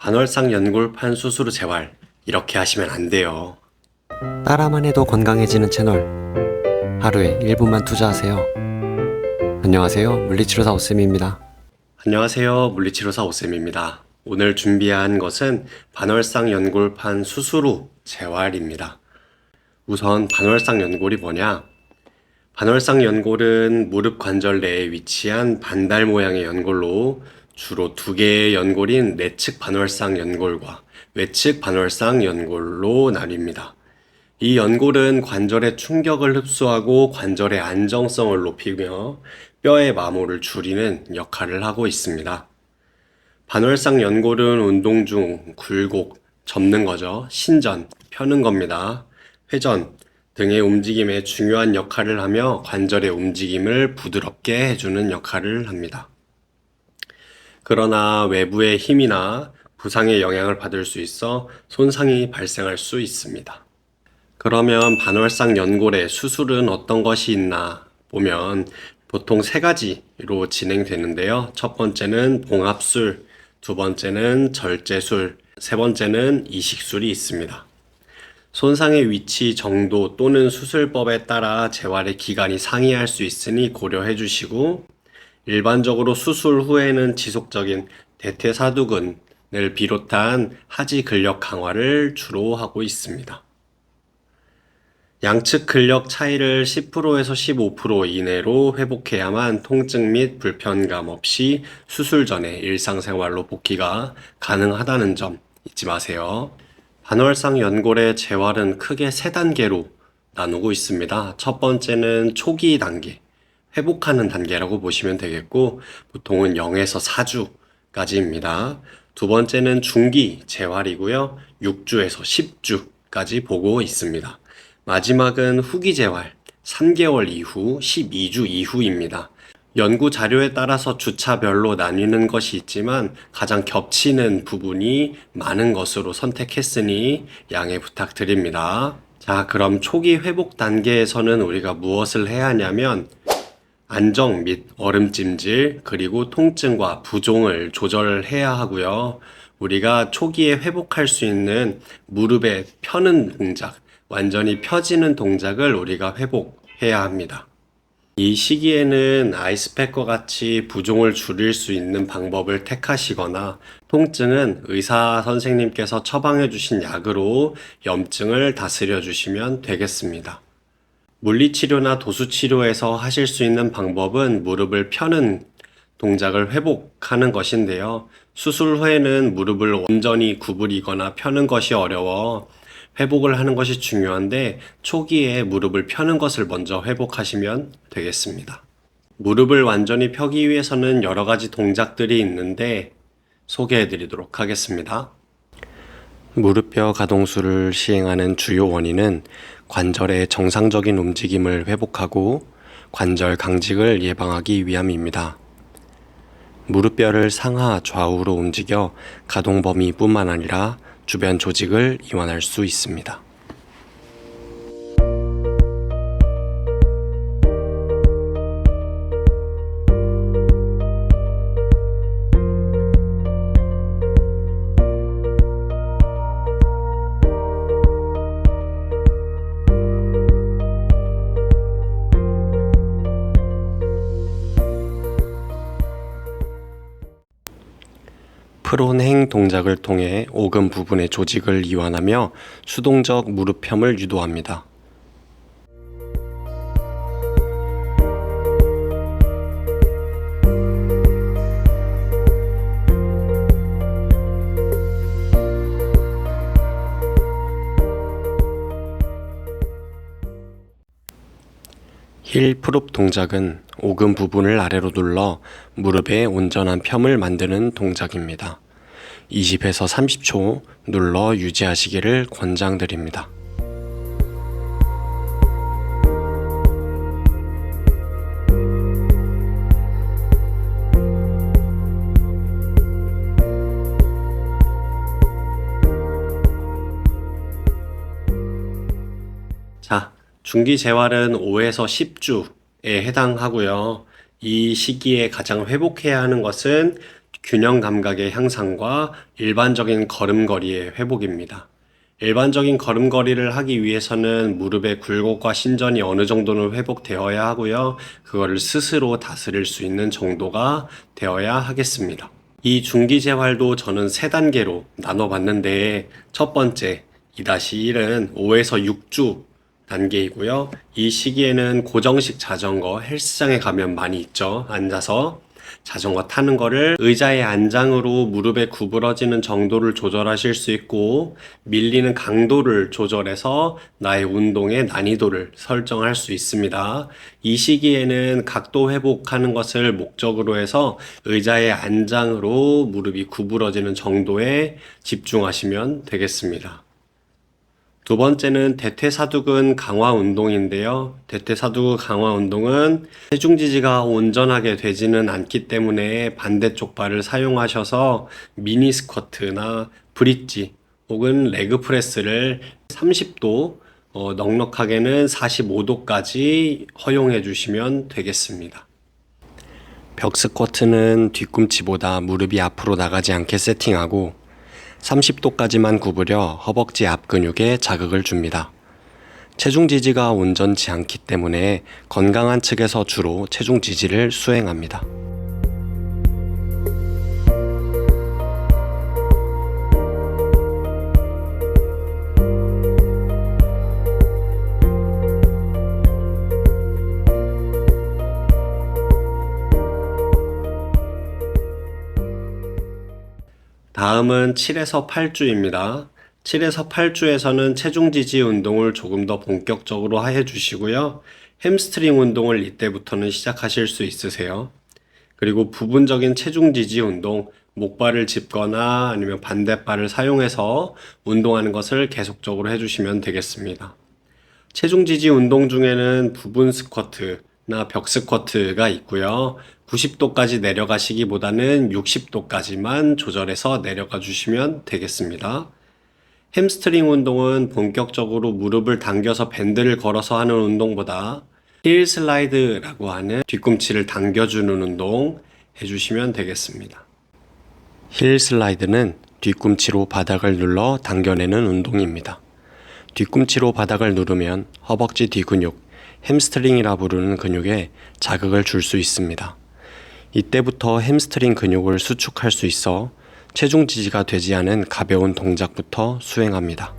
반월상 연골판 수술 후 재활 이렇게 하시면 안 돼요. 따라만 해도 건강해지는 채널. 하루에 1분만 투자하세요. 안녕하세요. 물리치료사 오쌤입니다. 안녕하세요. 물리치료사 오쌤입니다. 오늘 준비한 것은 반월상 연골판 수술 후 재활입니다. 우선 반월상 연골이 뭐냐? 반월상 연골은 무릎 관절 내에 위치한 반달 모양의 연골로 주로 두 개의 연골인 내측 반월상 연골과 외측 반월상 연골로 나뉩니다. 이 연골은 관절의 충격을 흡수하고 관절의 안정성을 높이며 뼈의 마모를 줄이는 역할을 하고 있습니다. 반월상 연골은 운동 중 굴곡, 접는 거죠. 신전, 펴는 겁니다. 회전 등의 움직임에 중요한 역할을 하며 관절의 움직임을 부드럽게 해주는 역할을 합니다. 그러나 외부의 힘이나 부상의 영향을 받을 수 있어 손상이 발생할 수 있습니다. 그러면 반월상 연골의 수술은 어떤 것이 있나 보면 보통 세 가지로 진행되는데요. 첫 번째는 봉합술, 두 번째는 절제술, 세 번째는 이식술이 있습니다. 손상의 위치, 정도 또는 수술법에 따라 재활의 기간이 상이할 수 있으니 고려해 주시고, 일반적으로 수술 후에는 지속적인 대퇴사두근을 비롯한 하지 근력 강화를 주로 하고 있습니다. 양측 근력 차이를 10%에서 15% 이내로 회복해야만 통증 및 불편감 없이 수술 전에 일상생활로 복귀가 가능하다는 점 잊지 마세요. 반월상 연골의 재활은 크게 세 단계로 나누고 있습니다. 첫 번째는 초기 단계, 회복하는 단계라고 보시면 되겠고, 보통은 0에서 4주까지입니다. 두 번째는 중기 재활이고요. 6주에서 10주까지 보고 있습니다. 마지막은 후기 재활, 3개월 이후, 12주 이후입니다. 연구 자료에 따라서 주차별로 나뉘는 것이 있지만 가장 겹치는 부분이 많은 것으로 선택했으니 양해 부탁드립니다. 자, 그럼 초기 회복 단계에서는 우리가 무엇을 해야 하냐면 안정 및 얼음찜질 그리고 통증과 부종을 조절해야 하고요. 우리가 초기에 회복할 수 있는 무릎의 펴는 동작, 완전히 펴지는 동작을 우리가 회복해야 합니다. 이 시기에는 아이스팩과 같이 부종을 줄일 수 있는 방법을 택하시거나 통증은 의사 선생님께서 처방해 주신 약으로 염증을 다스려 주시면 되겠습니다. 물리치료나 도수치료에서 하실 수 있는 방법은 무릎을 펴는 동작을 회복하는 것인데요. 수술 후에는 무릎을 온전히 구부리거나 펴는 것이 어려워 회복을 하는 것이 중요한데 초기에 무릎을 펴는 것을 먼저 회복하시면 되겠습니다. 무릎을 완전히 펴기 위해서는 여러 가지 동작들이 있는데 소개해 드리도록 하겠습니다. 무릎뼈 가동술을 시행하는 주요 원인은 관절의 정상적인 움직임을 회복하고 관절 강직을 예방하기 위함입니다. 무릎뼈를 상하 좌우로 움직여 가동 범위뿐만 아니라 주변 조직을 이완할 수 있습니다. 프론행 동작을 통해 오금 부분의 조직을 이완하며 수동적 무릎 펴을 유도합니다. 힐 풀업 동작은 오금 부분을 아래로 눌러 무릎의 온전한 펴을 만드는 동작입니다. 20에서 30초 눌러 유지하시기를 권장드립니다. 자, 중기 재활은 5에서 10주에 해당하고요. 이 시기에 가장 회복해야 하는 것은 균형 감각의 향상과 일반적인 걸음걸이의 회복입니다. 일반적인 걸음걸이를 하기 위해서는 무릎의 굴곡과 신전이 어느 정도는 회복되어야 하고요. 그거를 스스로 다스릴 수 있는 정도가 되어야 하겠습니다. 이 중기재활도 저는 3단계로 나눠봤는데 첫 번째 2-1은 5에서 6주 단계이고요. 이 시기에는 고정식 자전거 헬스장에 가면 많이 있죠. 앉아서 자전거 타는 거를 의자의 안장으로 무릎에 구부러지는 정도를 조절하실 수 있고 밀리는 강도를 조절해서 나의 운동의 난이도를 설정할 수 있습니다. 이 시기에는 각도 회복하는 것을 목적으로 해서 의자의 안장으로 무릎이 구부러지는 정도에 집중하시면 되겠습니다. 두 번째는 대퇴사두근 강화 운동인데요. 대퇴사두근 강화 운동은 체중 지지가 온전하게 되지는 않기 때문에 반대쪽 발을 사용하셔서 미니 스쿼트나 브릿지 혹은 레그 프레스를 30도, 넉넉하게는 45도까지 허용해 주시면 되겠습니다. 벽 스쿼트는 뒤꿈치보다 무릎이 앞으로 나가지 않게 세팅하고 30도까지만 구부려 허벅지 앞 근육에 자극을 줍니다. 체중 지지가 온전치 않기 때문에 건강한 측에서 주로 체중 지지를 수행합니다. 다음은 7에서 8주입니다. 7에서 8주에서는 체중 지지 운동을 조금 더 본격적으로 해 주시고요. 햄스트링 운동을 이때부터는 시작하실 수 있으세요. 그리고 부분적인 체중 지지 운동, 목발을 짚거나 아니면 반대발을 사용해서 운동하는 것을 계속적으로 해주시면 되겠습니다. 체중 지지 운동 중에는 부분 스쿼트나 벽 스쿼트가 있고요. 90도까지 내려가시기보다는 60도까지만 조절해서 내려가 주시면 되겠습니다. 햄스트링 운동은 본격적으로 무릎을 당겨서 밴드를 걸어서 하는 운동보다 힐 슬라이드라고 하는 뒤꿈치를 당겨주는 운동 해주시면 되겠습니다. 힐 슬라이드는 뒤꿈치로 바닥을 눌러 당겨내는 운동입니다. 뒤꿈치로 바닥을 누르면 허벅지 뒤근육, 햄스트링이라 부르는 근육에 자극을 줄 수 있습니다. 이때부터 햄스트링 근육을 수축할 수 있어 체중 지지가 되지 않은 가벼운 동작부터 수행합니다.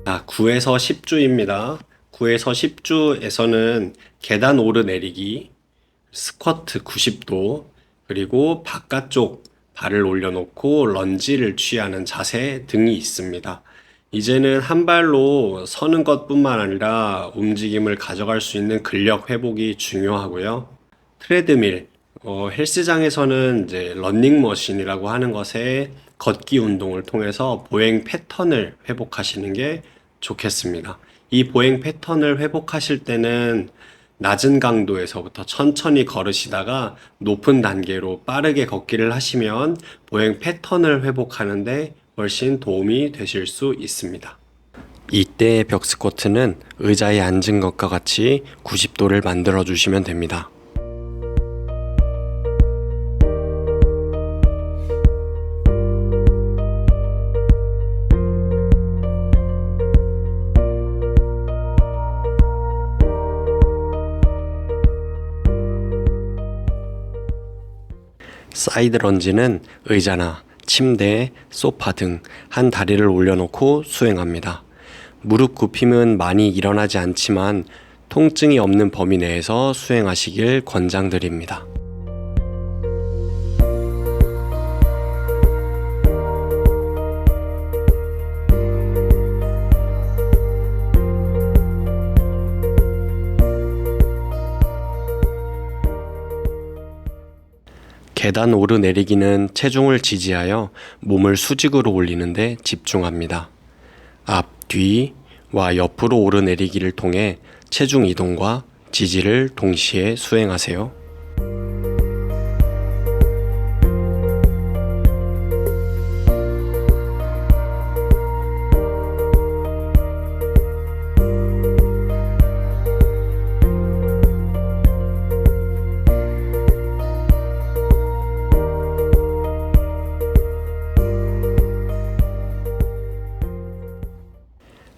자, 9에서 10주입니다. 9에서 10주에서는 계단 오르내리기, 스쿼트 90도, 그리고 바깥쪽 발을 올려놓고 런지를 취하는 자세 등이 있습니다. 이제는 한 발로 서는 것뿐만 아니라 움직임을 가져갈 수 있는 근력 회복이 중요하고요. 트레드밀, 헬스장에서는 이제 러닝머신이라고 하는 것에 걷기 운동을 통해서 보행 패턴을 회복하시는 게 좋겠습니다. 이 보행 패턴을 회복하실 때는 낮은 강도에서부터 천천히 걸으시다가 높은 단계로 빠르게 걷기를 하시면 보행 패턴을 회복하는데 훨씬 도움이 되실 수 있습니다. 이때의 벽 스쿼트는 의자에 앉은 것과 같이 90도를 만들어 주시면 됩니다. 사이드 런지는 의자나 침대, 소파 등 한 다리를 올려놓고 수행합니다. 무릎 굽힘은 많이 일어나지 않지만 통증이 없는 범위 내에서 수행하시길 권장드립니다. 계단 오르내리기는 체중을 지지하여 몸을 수직으로 올리는데 집중합니다. 앞, 뒤와 옆으로 오르내리기를 통해 체중 이동과 지지를 동시에 수행하세요.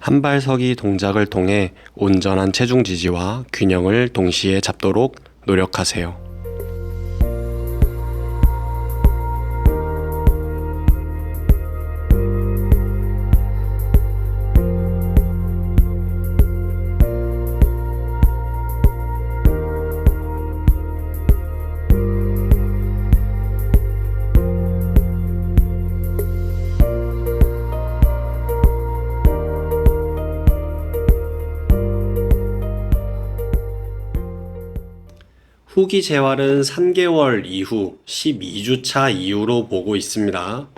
한발서기 동작을 통해 온전한 체중 지지와 균형을 동시에 잡도록 노력하세요. 후기 재활은 3개월 이후 12주차 이후로 보고 있습니다.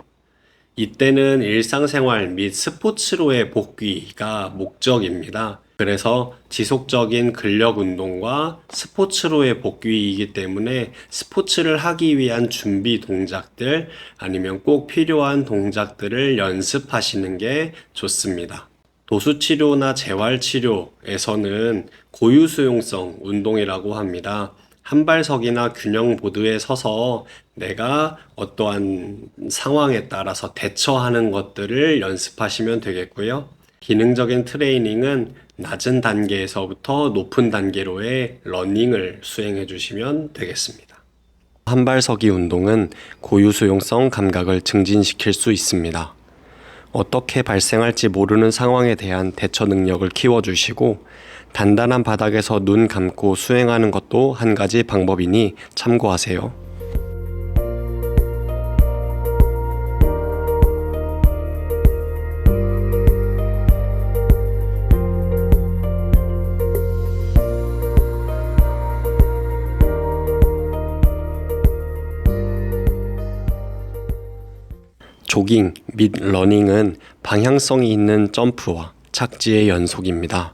이때는 일상생활 및 스포츠로의 복귀가 목적입니다. 그래서 지속적인 근력 운동과 스포츠로의 복귀이기 때문에 스포츠를 하기 위한 준비 동작들 아니면 꼭 필요한 동작들을 연습하시는 게 좋습니다. 도수치료나 재활치료에서는 고유수용성 운동이라고 합니다. 한발석이나 균형보드에 서서 내가 어떠한 상황에 따라서 대처하는 것들을 연습하시면 되겠고요. 기능적인 트레이닝은 낮은 단계에서부터 높은 단계로의 러닝을 수행해 주시면 되겠습니다. 한발서기 운동은 고유수용성 감각을 증진시킬 수 있습니다. 어떻게 발생할지 모르는 상황에 대한 대처 능력을 키워주시고 단단한 바닥에서 눈 감고 수행하는 것도 한 가지 방법이니 참고하세요. 조깅 및 러닝은 방향성이 있는 점프와 착지의 연속입니다.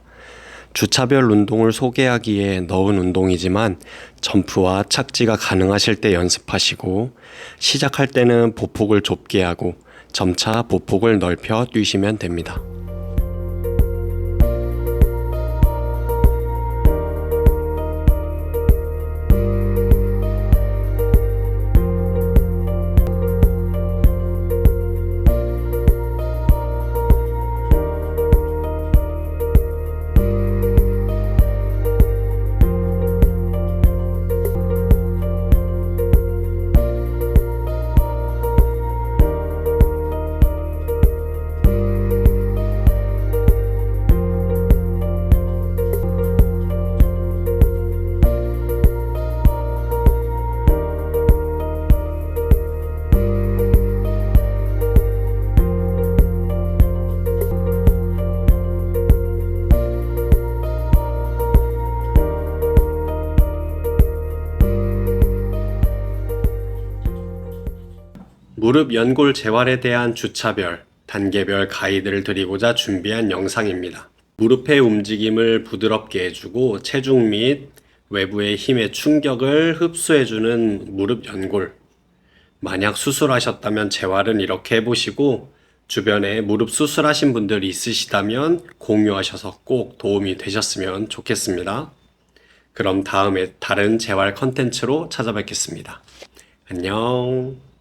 주차별 운동을 소개하기에 넣은 운동이지만 점프와 착지가 가능하실 때 연습하시고 시작할 때는 보폭을 좁게 하고 점차 보폭을 넓혀 뛰시면 됩니다. 무릎 연골 재활에 대한 주차별, 단계별 가이드를 드리고자 준비한 영상입니다. 무릎의 움직임을 부드럽게 해주고 체중 및 외부의 힘의 충격을 흡수해주는 무릎 연골. 만약 수술하셨다면 재활은 이렇게 해보시고 주변에 무릎 수술하신 분들이 있으시다면 공유하셔서 꼭 도움이 되셨으면 좋겠습니다. 그럼 다음에 다른 재활 컨텐츠로 찾아뵙겠습니다. 안녕.